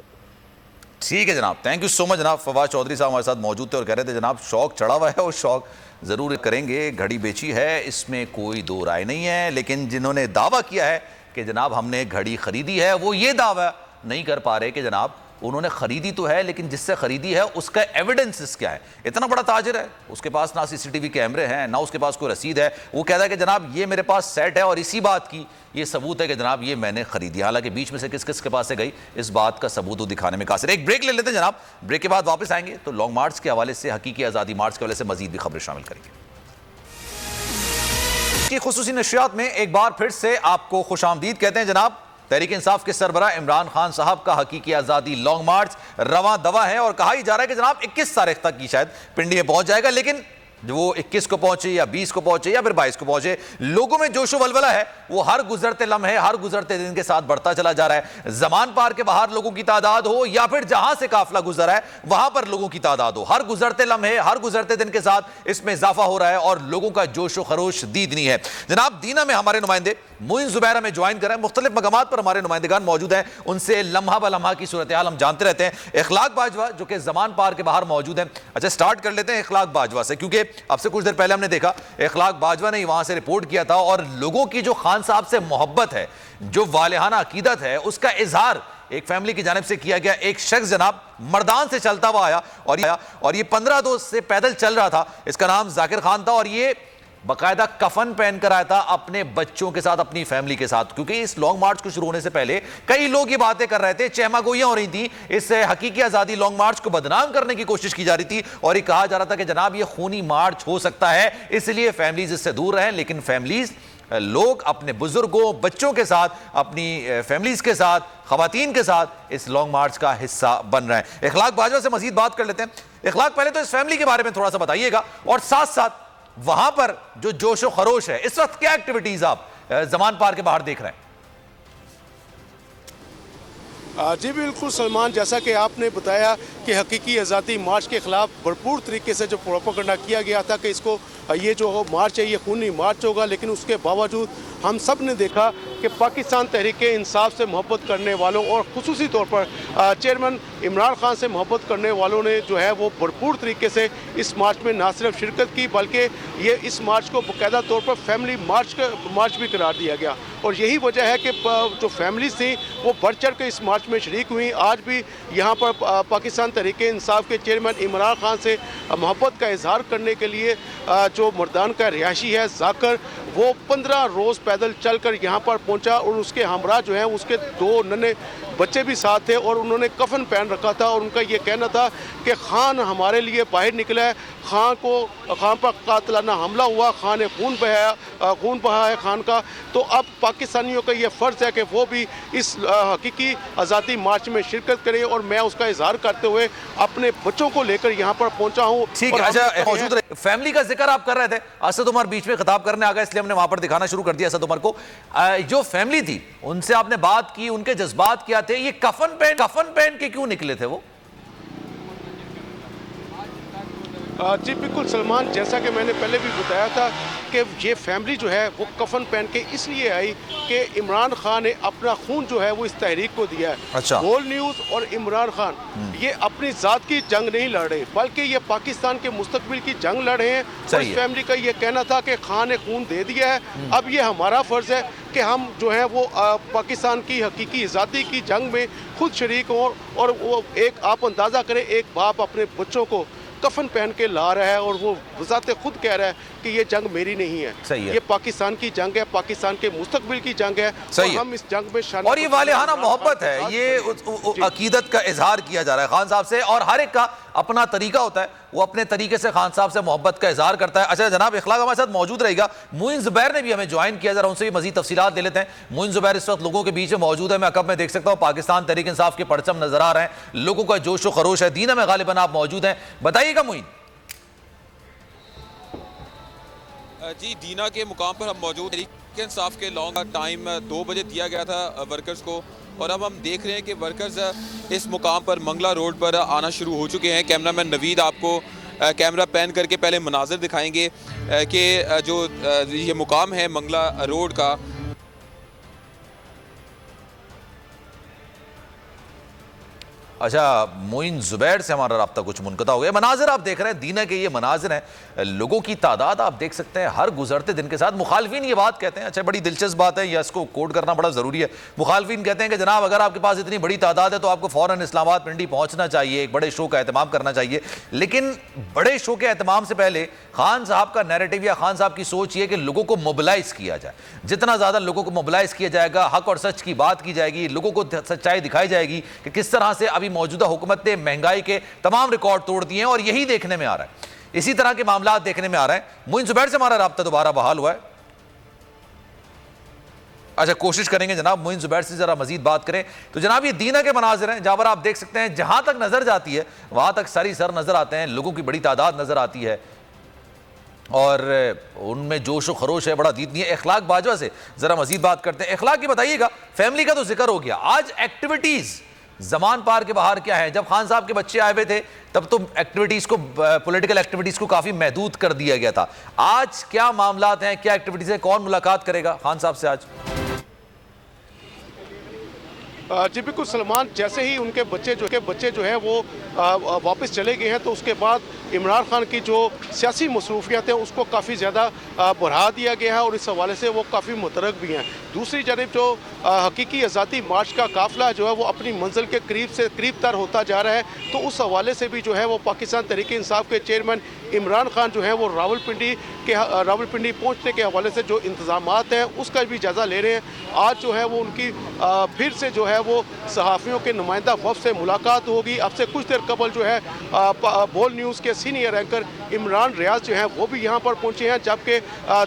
ठीक है जनाब, थैंक यू सो मच जनाब। फवाद चौधरी साहब हमारे साथ मौजूद थे और कह रहे थे जनाब शौक चढ़ा हुआ है और शौक जरूर करेंगे, घड़ी बेची है इसमें कोई दो राय नहीं है, लेकिन जिन्होंने दावा किया है कि जनाब हमने घड़ी खरीदी है वो ये दावा नहीं कर पा रहे कि जनाब उन्होंने खरीदी तो है, लेकिन जिससे खरीदी है उसका एविडेंस क्या है। इतना बड़ा ताजिर है, उसके पास ना सीसीटीवी कैमरे हैं, ना उसके पास कोई रसीद है, वो कहता है कि जनाब ये मेरे पास सेट है और इसी बात की ये सबूत है कि जनाब ये मैंने खरीदी। हालांकि बीच में से किस किस के पास से गई इस बात का सबूत वो दिखाने में कासिर। एक ब्रेक ले लेते हैं जनाब, ब्रेक के बाद वापस आएंगे तो लॉन्ग मार्च के हवाले से, हकीकी आज़ादी मार्च के हवाले से मजीद भी खबरें शामिल करेंगे। की खुसूसी नशियात में एक बार फिर से आपको खुशामदीद कहते हैं जनाब। तहरीक इंसाफ के सरबराह इमरान खान साहब का हकीकी आज़ादी लॉन्ग मार्च रवां दवा है और कहा ही जा रहा है कि जनाब 21 तारीख तक की शायद पिंडी में पहुंच जाएगा, लेकिन वो 21 को पहुंचे या 20 को पहुंचे या फिर 22 को पहुंचे, लोगों में जोशो वलवला है वो हर गुजरते लम्हे, हर गुजरते दिन के साथ बढ़ता चला जा रहा है। जमान पार के बाहर लोगों की तादाद हो या फिर जहां से काफिला गुजरा है वहां पर लोगों की तादाद हो, हर गुजरते लम्हे, हर गुजरते दिन के साथ इसमें इजाफा हो रहा है और लोगों का जोशो खरोश दीदनी है। जनाब दीना में हमारे नुमाइंदे मोइन जुबैर में ज्वाइन कर रहे हैं, मुख्तलिफ मकामात पर हमारे नुमाइंदगान मौजूद हैं, उनसे लम्हा ब लम्हा की सूरत हाल हम जानते रहते हैं। इखलाक बाजवा जो कि जमान पार के बाहर मौजूद हैं। अच्छा, स्टार्ट कर लेते हैं इखलाक बाजवा से, क्योंकि अब से कुछ देर पहले हमने देखा इखलाक बाजवा ने वहां से रिपोर्ट किया था और लोगों की जो खान साहब से मोहब्बत है, जो वालिहाना अकीदत है, उसका इजहार एक फैमिली की जानिब से किया गया। एक शख्स जनाब मर्दान से चलता हुआ आया और ये 15 दोस्त से पैदल चल रहा था, इसका नाम जाकिर खान था और ये बाकायदा कफन पहनकर आया था अपने बच्चों के साथ, अपनी फैमिली के साथ, क्योंकि इस लॉन्ग मार्च को शुरू होने से पहले कई लोग ये बातें कर रहे थे, चहमागोइयां हो रही थी, इस हकीकी आजादी लॉन्ग मार्च को बदनाम करने की कोशिश की जा रही थी और ये कहा जा रहा था कि जनाब ये खूनी मार्च हो सकता है, इसलिए फैमिलीज इससे दूर रहें। लेकिन फैमिलीज, लोग अपने बुजुर्गों, बच्चों के साथ, अपनी फैमिलीज के साथ, खवातीन के साथ इस लॉन्ग मार्च का हिस्सा बन रहे हैं। इखलाक बाजवा से मजीद बात कर लेते हैं। इखलाक, पहले तो इस फैमिली के बारे में थोड़ा सा बताइएगा और साथ साथ वहां पर जो जोश और खरोश है, इस वक्त क्या एक्टिविटीज आप जमान पार्क के बाहर देख रहे हैं?
जी बिल्कुल सलमान, जैसा कि आपने बताया कि हकीकी आज़ादी मार्च के ख़िलाफ़ भरपूर तरीके से जो प्रोपेगेंडा किया गया था कि इसको ये जो मार्च है ये खूनी मार्च होगा, लेकिन उसके बावजूद हम सब ने देखा कि पाकिस्तान तहरीक इंसाफ से मोहब्बत करने वालों और ख़ुसूसी तौर पर चेयरमैन इमरान खान से मोहब्बत करने वालों ने जो है वो भरपूर तरीके से इस मार्च में ना सिर्फ शिरकत की, बल्कि ये इस मार्च को बाकायदा तौर पर फैमिली मार्च भी करार दिया गया। और यही वजह है कि जो फैमिलीज थी वो बढ़ चढ़ के इस मार्च में शरीक हुई। आज भी यहाँ पर पाकिस्तान तहरीक इंसाफ के चेयरमैन इमरान खान से मोहब्बत का इजहार करने के लिए जो मर्दान का रिहायशी है जाकर, वो 15 रोज़ पैदल चलकर यहाँ पर पहुँचा और उसके हमरा जो हैं उसके 2 नन्हे बच्चे भी साथ थे और उन्होंने कफन पहन रखा था और उनका ये कहना था कि खान हमारे लिए बाहर निकला है, खान पर कातलाना हमला हुआ, खान ने खून बहाया है खान का। तो अब पाकिस्तानियों का ये फ़र्ज़ है कि वो भी इस हकीकी आज़ादी मार्च में शिरकत करें और मैं उसका इजहार करते हुए अपने बच्चों को लेकर यहाँ पर पहुँचा हूँ।
ठीक है, अच्छा मौजूद रहे। फैमिली का जिक्र आप कर रहे थे, असद उमर बीच में खिताब करने आ गया, इसलिए हमने वहां पर दिखाना शुरू कर दिया असद उमर को। जो फैमिली थी उनसे आपने बात की, उनके जज्बात क्या थे? ये कफन पहन के क्यों निकले थे वो?
जी बिल्कुल सलमान, जैसा कि मैंने पहले भी बताया था कि ये फैमिली जो है वो कफन पहन के इसलिए आई कि इमरान खान ने अपना खून जो है वो इस तहरीक को दिया है।
अच्छा।
बोल न्यूज़ और इमरान खान ये अपनी ज़ात की जंग नहीं लड़ रहे, बल्कि ये पाकिस्तान के मुस्तकबिल की जंग लड़ रहे हैं। और इस फैमिली का ये कहना था कि खान ने खून दे दिया है, अब ये हमारा फ़र्ज़ है कि हम जो है वो पाकिस्तान की हकीकी आज़ादी की जंग में खुद शरीक हों। और वो एक आप अंदाज़ा करें, एक बाप अपने बच्चों को कफन पहन के ला रहा है और वो वज़ाते खुद कह रहा है कि ये जंग मेरी नहीं है,
सही है।
ये पाकिस्तान की जंग है, पाकिस्तान के मुस्तकबिल की जंग है।
सही
और हम इस जंग में शान
और ये वालिहाना मोहब्बत है, ये अकीदत का इजहार किया जा रहा है खान साहब से, और हर एक का अपना तरीका होता है, वो अपने तरीके से खान साहब से मोहब्बत का इजहार करता है। अच्छा जनाब इखलाक हमारे साथ मौजूद रहेगा, मोइन जुबैर ने भी हमें ज्वाइन किया, जरा उनसे भी मजीद तफसीलात ले लेते हैं। मोइन जुबैर इस वक्त लोगों के बीच में मौजूद है, मैं अकब में देख सकता हूँ पाकिस्तान तहरीक इंसाफ के परचम नजर आ रहे हैं, लोगों का जोश व खरोश है। दीना में गालिबन आप मौजूद हैं, बताइएगा मोइन।
जी दीना के मुकाम पर हम मौजूद। तहरीक इंसाफ के लॉन्ग टाइम 2 बजे दिया गया था वर्कर्स को, और अब हम देख रहे हैं कि वर्कर्स इस मुकाम पर मंगला रोड पर आना शुरू हो चुके हैं। कैमरामैन नवीद आपको कैमरा पैन करके पहले मनाजिर दिखाएंगे कि जो ये मुकाम है मंगला रोड का।
अच्छा मोइन जुबैर से हमारा राब्ता कुछ मुनक़ता हो गया। मनाजिर आप देख रहे हैं दीना के, ये मनाजिर हैं, लोगों की तादाद आप देख सकते हैं हर गुजरते दिन के साथ। मुखालफिन ये बात कहते हैं, अच्छा बड़ी दिलचस्प बात है, या इसको कोड करना बड़ा ज़रूरी है। मुखालफिन कहते हैं कि जनाब अगर आपके पास इतनी बड़ी तादाद है तो आपको फ़ौरन इस्लामाबाद पिंडी पहुँचना चाहिए, एक बड़े शो का एहतमाम करना चाहिए। लेकिन बड़े शो के एहतमाम से पहले खान साहब का नैरेटिव या खान साहब की सोच ये कि लोगों को मोबिलाइज़ किया जाए, जितना ज़्यादा लोगों को मोबिलाइज़ किया जाएगा, हक और सच की बात की जाएगी, लोगों को सच्चाई दिखाई जाएगी कि किस तरह से अभी मौजूदा हुकूमत ने महंगाई के तमाम रिकॉर्ड तोड़ दिए हैं, और यही देखने में आ रहा है, इसी तरह के मामला देखने में आ रहे हैं। मोइन जुबैर से हमारा राब्ता दोबारा बहाल हुआ है। अच्छा कोशिश करेंगे जनाब मोइन जुबैर से जरा मजीद बात करें। तो जनाब ये दीना के मनाजिर हैं, जहां पर आप देख सकते हैं जहां तक नजर जाती है वहां तक सारी सर नजर आते हैं, लोगों की बड़ी तादाद नजर आती है और उनमें जोश व खरोश है, बड़ा दीद नहीं है। इखलाक बाजवा से जरा मजीद बात करते हैं। इखलाक की बताइएगा, फैमिली का तो जिक्र हो गया, आज एक्टिविटीज जमान पार्क के बाहर क्या है? जब खान साहब के बच्चे आए हुए थे तब तो एक्टिविटीज को, पॉलिटिकल एक्टिविटीज को काफी महदूद कर दिया गया था। आज क्या मामलात हैं, क्या एक्टिविटीज है, कौन मुलाकात करेगा खान साहब से आज?
जी बिल्कुल सलमान, जैसे ही उनके बच्चे जो हैं वो वापस चले गए हैं तो उसके बाद इमरान खान की जो सियासी मसरूफियत हैं उसको काफ़ी ज़्यादा बढ़ा दिया गया है और इस हवाले से वो काफ़ी मुतरक भी हैं। दूसरी जानब जो हकीकी आज़ादी मार्च का काफ़िला जो है वो अपनी मंजिल के करीब से करीब तर होता जा रहा है, तो उस हवाले से भी जो है वो पाकिस्तान तहरीक इंसाफ के चेयरमैन इमरान खान जो है वो रावलपिंडी पहुंचने के हवाले से जो इंतजामात हैं उसका भी जायज़ा ले रहे हैं। आज जो है वो उनकी फिर से जो है वो सहाफ़ियों के नुमाइंदा वफ़द से मुलाकात होगी। अब से कुछ देर कबल जो है बोल न्यूज़ के सीनियर एंकर इमरान रियाज जो हैं वो भी यहाँ पर पहुँचे हैं, जबकि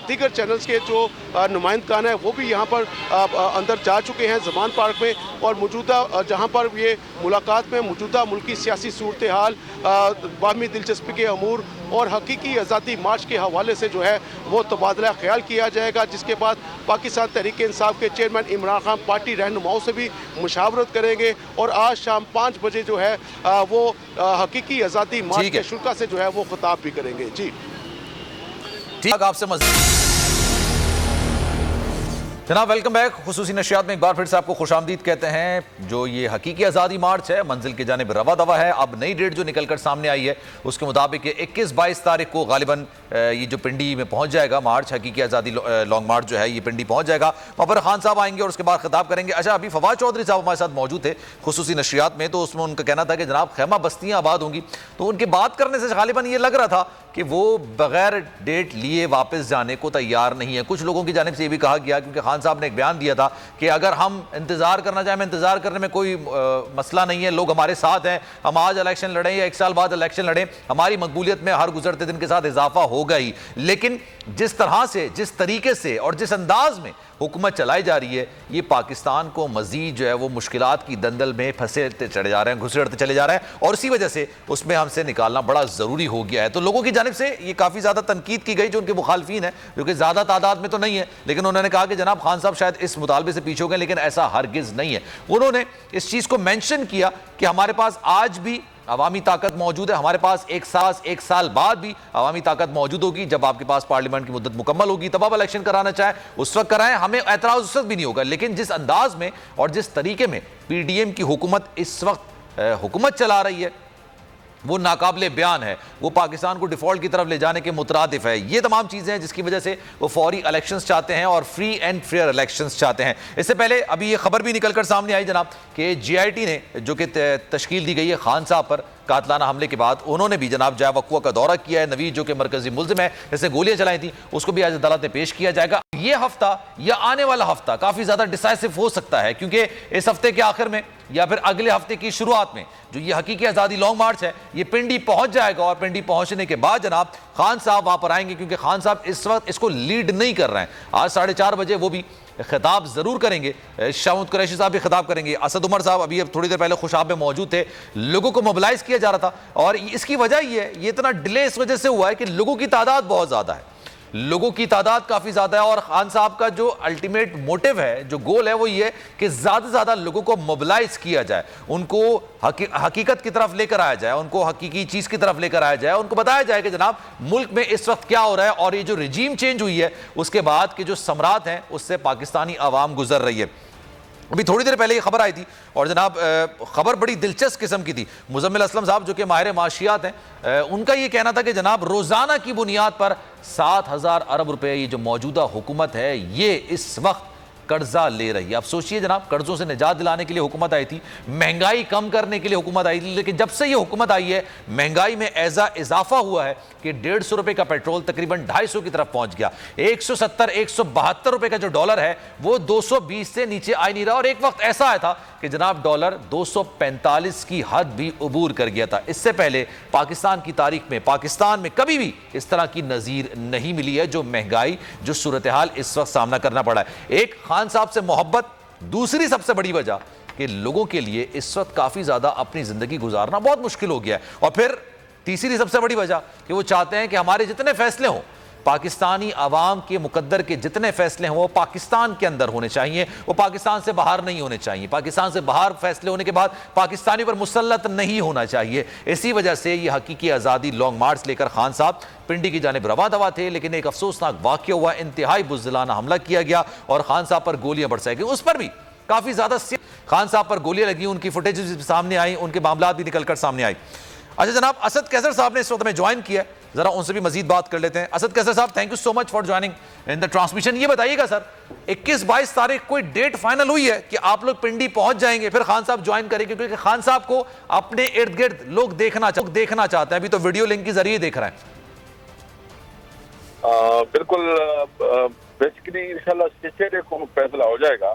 दीगर चैनल्स के जो नुमाइंदगान हैं वो भी यहाँ पर अंदर जा चुके हैं ज़मान पार्क में। और मौजूदा जहाँ पर ये मुलाकात में मौजूदा मुल्की सियासी सूरत हाल, बाहमी दिलचस्पी के अमूर और हकीकी आज़ादी मार्च के हवाले से जो है वो तबादला ख्याल किया जाएगा, जिसके बाद पाकिस्तान तहरीक इंसाफ के चेयरमैन इमरान खान पार्टी रहनुमाओं से भी मुशावरत करेंगे और आज शाम 5 बजे जो है वो हकीकी आज़ादी मार्च के शुरा से जो है वो खिताब भी करेंगे। जी
ठीक, आपसे जनाब वेलकम बैक। खुसूसी नशियात में एक बार फिर से आपको खुशामदीद कहते हैं। जो ये हकीकी आज़ादी मार्च है मंजिल की जानिब रवा दवा है। अब नई डेट जो निकल कर सामने आई है उसके मुताबिक 21-22 तारीख को गालिबन ये जो पिंडी में पहुंच जाएगा मार्च, हकीकी आज़ादी लॉन्ग मार्च जो है ये पिंडी पहुंच जाएगा। वहाँ पर खान साहब आएंगे और उसके बाद खिताब करेंगे। अच्छा, अभी फवाद चौधरी साहब हमारे साथ मौजूद थे खुसूसी नशियात में, तो उसमें उनका कहना था कि जनाब खैमा बस्तियाँ आबाद होंगी, तो उनकी बात करने से गालिबन ये लग रहा था कि वो बगैर डेट लिए वापस जाने को तैयार नहीं है। कुछ लोगों की जानिब से ये भी कहा गया, क्योंकि खान साहब ने एक बयान दिया था कि अगर हम इंतजार करना चाहें, इंतजार करने में कोई मसला नहीं है, लोग हमारे साथ हैं, हम आज इलेक्शन लड़ें या 1 साल बाद इलेक्शन लड़ें, हमारी मकबूलियत में हर गुजरते दिन के साथ इजाफा होगा ही। लेकिन जिस तरह से, जिस तरीके से और जिस अंदाज में हुकूमत चलाई जा रही है, ये पाकिस्तान को मजीद जो है वो मुश्किलात की दंदल में फंसेते चले जा रहे हैं, घुसड़ते चले जा रहे हैं, और इसी वजह से उसमें हमसे निकालना बड़ा ज़रूरी हो गया है। तो लोगों की जानिब से ये काफ़ी ज़्यादा तनकीद की गई, जो उनके मुखालफीन है, जो कि ज़्यादा तादाद में तो नहीं है, लेकिन उन्होंने कहा कि जनाब खान साहब शायद इस मुतालबे से पीछे हो गए, लेकिन ऐसा हरगिज़ नहीं है। उन्होंने इस चीज़ को मेंशन किया कि हमारे पास आज भी अवामी ताकत मौजूद है, हमारे पास एक साल बाद भी अवामी ताकत मौजूद होगी। जब आपके पास पार्लियामेंट की मुद्दत मुकम्मल होगी तब आप इलेक्शन कराना चाहें उस वक्त कराएं, हमें एतराज़ उस वक्त भी नहीं होगा। लेकिन जिस अंदाज में और जिस तरीके में पीडीएम की हुकूमत इस वक्त हुकूमत चला रही है वो नाकाबिले बयान है, वो पाकिस्तान को डिफॉल्ट की तरफ ले जाने के मुतरादिफ है। ये तमाम चीज़ें हैं जिसकी वजह से वो फौरी इलेक्शंस चाहते हैं और फ्री एंड फेयर इलेक्शंस चाहते हैं। इससे पहले अभी ये खबर भी निकल कर सामने आई जनाब कि GIT ने, जो कि तश्कील दी गई है खान साहब पर कातलाना हमले के बाद, उन्होंने भी जनाब जाय वक़्वा का दौरा किया है। नवीद जो कि मरकजी मुल्ज़िम है, जिसने गोलियां चलाई थी, उसको भी आज अदालत में पेश किया जाएगा। ये हफ्ता या आने वाला हफ्ता काफ़ी ज़्यादा डिसाइसिव हो सकता है, क्योंकि इस हफ्ते के आखिर में या फिर अगले हफ्ते की शुरुआत में जो ये हकीकी आज़ादी लॉन्ग मार्च है ये पिंडी पहुंच जाएगा। और पिंडी पहुंचने के बाद जनाब खान साहब वहां पर आएंगे, क्योंकि खान साहब इस वक्त इसको लीड नहीं कर रहे हैं। आज 4:30 बजे वो भी खिताब जरूर करेंगे, शामुद कुरैशी साहब भी खिताब करेंगे, असद उमर साहब अभी थोड़ी देर पहले खुशाब में मौजूद थे। लोगों को मोबिलाइज किया जा रहा था, और इसकी वजह ये इतना डिले इस वजह से हुआ है कि लोगों की तादाद बहुत ज्यादा है, लोगों की तादाद काफ़ी ज़्यादा है। और खान साहब का जो अल्टीमेट मोटिव है, जो गोल है, वो ये है कि ज़्यादा से ज़्यादा लोगों को मोबिलाइज किया जाए, उनको हकीकत की तरफ लेकर आया जाए, उनको हकीकी चीज़ की तरफ लेकर आया जाए, उनको बताया जाए कि जनाब मुल्क में इस वक्त क्या हो रहा है, और ये जो रिजीम चेंज हुई है उसके बाद के जो सम्राट हैं उससे पाकिस्तानी आवाम गुजर रही है। अभी थोड़ी देर पहले ये खबर आई थी, और जनाब खबर बड़ी दिलचस्प किस्म की थी। मुजम्मिल असलम साहब जो कि माहिर माशियात हैं, उनका ये कहना था कि जनाब रोज़ाना की बुनियाद पर 7,000 अरब रुपए ये जो मौजूदा हुकूमत है ये इस वक्त कर्जा ले रही है। अब सोचिए जनाब, कर्जों से निजात दिलाने के लिए हुकूमत आई थी, महंगाई कम करने के लिए हुकूमत आई थी, लेकिन जब से ये हुकूमत आई है महंगाई में ऐसा इजाफा हुआ है कि 150 रुपए का पेट्रोल तकरीबन 250 की तरफ पहुंच गया। 170-172 रुपए का जो डॉलर है वो 220 से नीचे आ नहीं रहा, और एक वक्त ऐसा आया था कि जनाब डॉलर 245 की हद भी अबूर कर गया था। इससे पहले पाकिस्तान की तारीख में, पाकिस्तान में कभी भी इस तरह की नज़ीर नहीं मिली है, जो महंगाई, जो सूरत हाल इस वक्त सामना करना पड़ा है। एक खान साहब से मोहब्बत, दूसरी सबसे बड़ी वजह कि लोगों के लिए इस वक्त काफ़ी ज़्यादा अपनी ज़िंदगी गुजारना बहुत मुश्किल हो गया है, और फिर तीसरी सबसे बड़ी वजह कि वो चाहते हैं कि हमारे जितने फैसले हों, पाकिस्तानी आवाम के मुकद्दर के जितने फैसले हों वो पाकिस्तान के अंदर होने चाहिए, वो पाकिस्तान से बाहर नहीं होने चाहिए। पाकिस्तान से बाहर फैसले होने के बाद पाकिस्तानी पर मुसल्लत नहीं होना चाहिए। इसी वजह से ये हकीकी आज़ादी लॉन्ग मार्च लेकर खान साहब पिंडी की जानिब रवा दवा थे, लेकिन एक अफसोसनाक वाक़या हुआ, इंतहाई बुज़दिलाना हमला किया गया और खान साहब पर गोलियां बरसाई गई। उस पर भी काफ़ी ज़्यादा खान साहब पर गोलियां लगी, उनकी फुटेज भी सामने आई, उनके मामला भी निकल कर सामने आई। अच्छा जनाब, असद कैसर साहब ने इस वक्त में ज्वाइन किया, जरा उनसे भी मजीद बात कर लेते हैं। असद कैसर साहब, thank you so much for joining in the transmission. ये बताइएगा सर, 21-22 तारीख कोई डेट फाइनल हुई है कि आप लोग पिंडी पहुंच जाएंगे, फिर खान साहब ज्वाइन करेंगे? क्योंकि खान साहब को अपने इर्द गिर्द लोग देखना चाहते हैं, अभी तो वीडियो लिंक के जरिए देख रहे हैं।
बिल्कुल बेसिकली इंशाल्लाह सैटरडे को फैसला हो जाएगा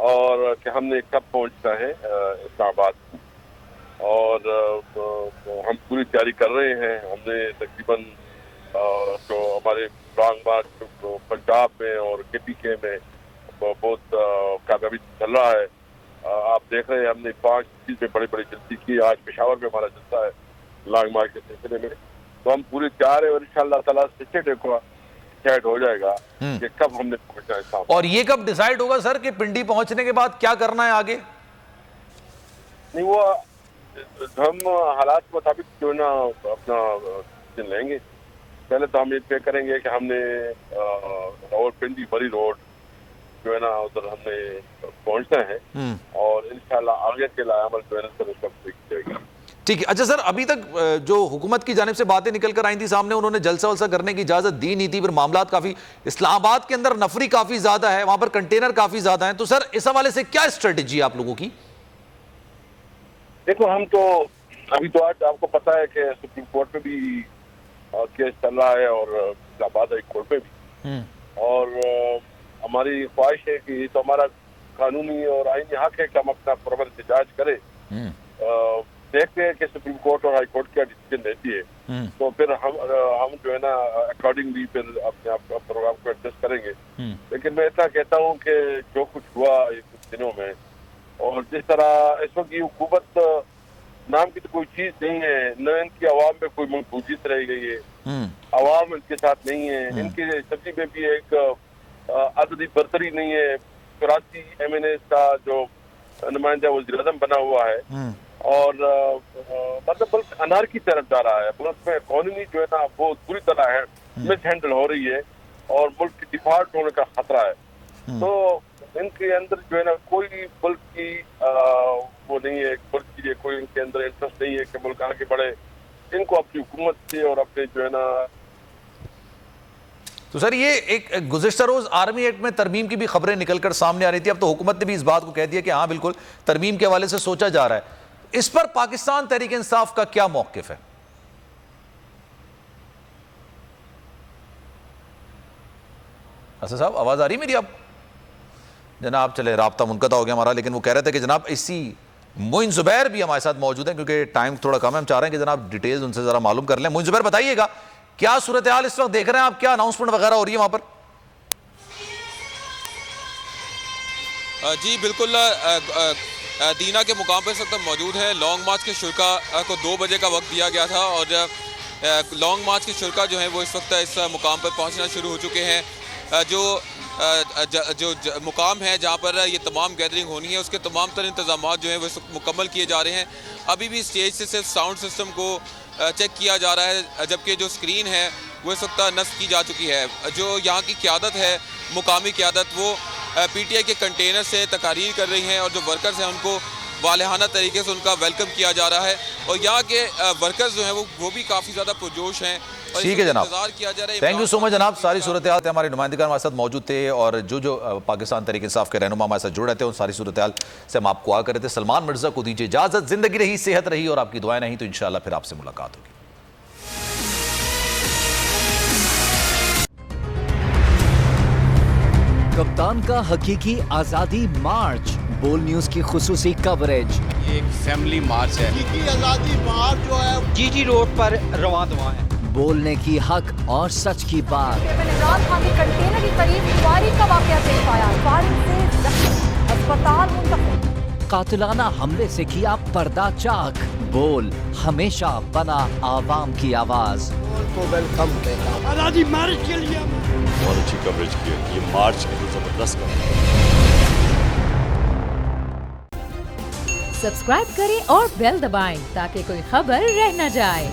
और कि हमने कब पहुंचना है इस्लामाबाद, और हम पूरी तैयारी कर रहे हैं। हमने तकरीबन जो हमारे लॉन्ग मार्च पंजाब में और KPK में बहुत कामयाबी चल रहा है। आप देख रहे हैं हमने 5 चीज़ें बड़ी बड़ी जल्दी की। आज पेशावर में हमारा जलसा है लॉन्ग मार्च के सिलसिले में, तो हम पूरी तैयार है और इंशाल्लाह ताला सैटरडे को डिसाइड हो जाएगा कि कब हमने पहुंचना है सामने।
और ये कब डिसाइड होगा सर कि पिंडी पहुंचने के बाद क्या करना है आगे?
नहीं, वो हम हालात के मुताबिक जो ना अपना डिसीजन लेंगे। पहले तो हम ये तय करेंगे कि हमने रावलपिंडी बड़ी रोड जो है ना उधर हमने पहुंचना है और इंशाल्लाह आगे के लायामल जो है ना सर उसका जाएगी।
ठीक है। अच्छा सर, अभी तक जो हुकूमत की जानिब से बातें निकल कर आई थी सामने, उन्होंने जलसा वलसा करने की इजाजत दी नहीं थी, फिर मामला काफी इस्लामाबाद के अंदर नफरी काफी ज्यादा है, वहां पर कंटेनर काफी ज्यादा है, तो सर इस हवाले से क्या स्ट्रेटेजी है आप लोगों की?
देखो, हम तो अभी तो आज आपको पता है कि सुप्रीम कोर्ट में भी केस चल रहा है और इस्लामाबाद हाई कोर्ट में भी, और हमारी ख्वाहिश है कि तो हमारा कानूनी और आईनी हक है कि हम अपना प्रवर एहतजाज करें। देखते हैं कि सुप्रीम कोर्ट और हाई कोर्ट क्या डिसीजन लेती है, तो फिर हम जो है ना अकॉर्डिंगली फिर अपने आप प्रोग्राम को एडजस्ट करेंगे। लेकिन मैं इतना कहता हूँ कि जो कुछ हुआ ये कुछ दिनों में, और जिस तरह इस वक्त ये हुकूमत नाम की तो कोई चीज नहीं है, न इनकी आवाम में कोई मकबूलियत रह गई है, आवाम इनके साथ नहीं है, इनकी सब्जी में भी एक अददी बरतरी नहीं है। 84 MNA का जो नुमाइंदा वज़ीर-ए-आज़म बना हुआ है और मतलब मुल्क अनार की तरफ जा रहा है। मुल्क में इकोनॉमी जो है ना वो पूरी तरह है मिस हैंडल हो रही है और मुल्क की डिफॉल्ट होने का खतरा है। तो इनके अंदर जो है ना कोई मुल्क की वो नहीं है, मुल्क के लिए कोई इनके अंदर इंटरेस्ट नहीं है कि मुल्क आगे बढ़े। इनको अपनी हुकूमत से और अपने जो है ना,
तो सर ये एक गुज़िश्ता रोज आर्मी एक्ट में तरमीम की भी खबरें निकलकर सामने आ रही थी, अब तो हुकूमत ने भी इस बात को कह दिया कि हाँ बिल्कुल तरमीम के हवाले से सोचा जा रहा है। इस पर पाकिस्तान तहरीक इंसाफ का क्या मौक़िफ़ है? असद साहब आवाज आ रही मेरी? आप जनाब चले राब्ता मुनक़ता हो गया हमारा, लेकिन वो कह रहे थे कि जनाब इसी मोइन ज़ुबैर भी हमारे साथ मौजूद हैं, क्योंकि टाइम थोड़ा कम है, हम चाह रहे हैं कि जनाब डिटेल्स उनसे जरा मालूम कर लें। मोइन ज़ुबैर बताइएगा क्या सूरत हाल इस वक्त देख रहे हैं आप, क्या अनाउंसमेंट वगैरह हो रही है वहां पर?
जी बिल्कुल, दीना के मुकाम पर इस वक्त मौजूद है। लॉन्ग मार्च के शुरा को 2 बजे का वक्त दिया गया था और लॉन्ग मार्च के शुरा जो हैं वो इस वक्त इस मुकाम पर पहुंचना शुरू हो चुके हैं। जो मुकाम है जहाँ पर ये तमाम गैदरिंग होनी है उसके तमाम तर इंतजाम जो हैं वो इस वक्त मुकम्मल किए जा रहे हैं। अभी भी स्टेज से सिर्फ साउंड सिस्टम को चेक किया जा रहा है, जबकि जो स्क्रीन है वो इस वक्त नस्ब की जा चुकी है। जो यहाँ की क़यादत है, मुकामी क़यादत, वो PTI के कंटेनर से तकारीर कर रही हैं और जो वर्कर्स हैं उनको वालेहाना तरीके से उनका वेलकम किया जा रहा है और यहाँ के वर्कर्स जो हैं वो भी काफ़ी ज़्यादा पुरजोश हैं।
ठीक है जनाब, थैंक यू सो मच जनाब। सारी सूरत हाल हमारे नुमाइंदगान हमारे साथ मौजूद थे और जो पाकिस्तान तहरीक इंसाफ के रहनुमा हमारे साथ जुड़ रहे थे उन सारी सूरत हाल से हम आपको आ कर रहे थे। सलमान मिर्जा को दीजिए इजाजत। जिंदगी रही, सेहत रही और आपकी दुआएं नहीं तो इंशाल्लाह फिर आपसे मुलाकात होगी।
कप्तान का हकीकी आजादी मार्च, बोल न्यूज की खुसूसी कवरेज।
ये एक फैमिली मार्च है।
हकीकी आजादी मार्च जो है
GG रोड पर रवां दवा है।
बोलने की हक और सच की बात।
इमरान खान के कंटेनर के करीब फायरिंग का वाकया पेश आया, फायरिंग से जख्मी, अस्पताल मुंतकिल।
कातिलाना हमले से किया पर्दा चाक, बोल हमेशा बना आवाम की आवाज।
को वेलकम कहता हूं आजादी मार्च के लिए।
बहुत अच्छी कवरेज की है, ये मार्च की जबरदस्त कवरेज।
सब्सक्राइब करें और बेल दबाएं ताकि कोई खबर रह न जाए।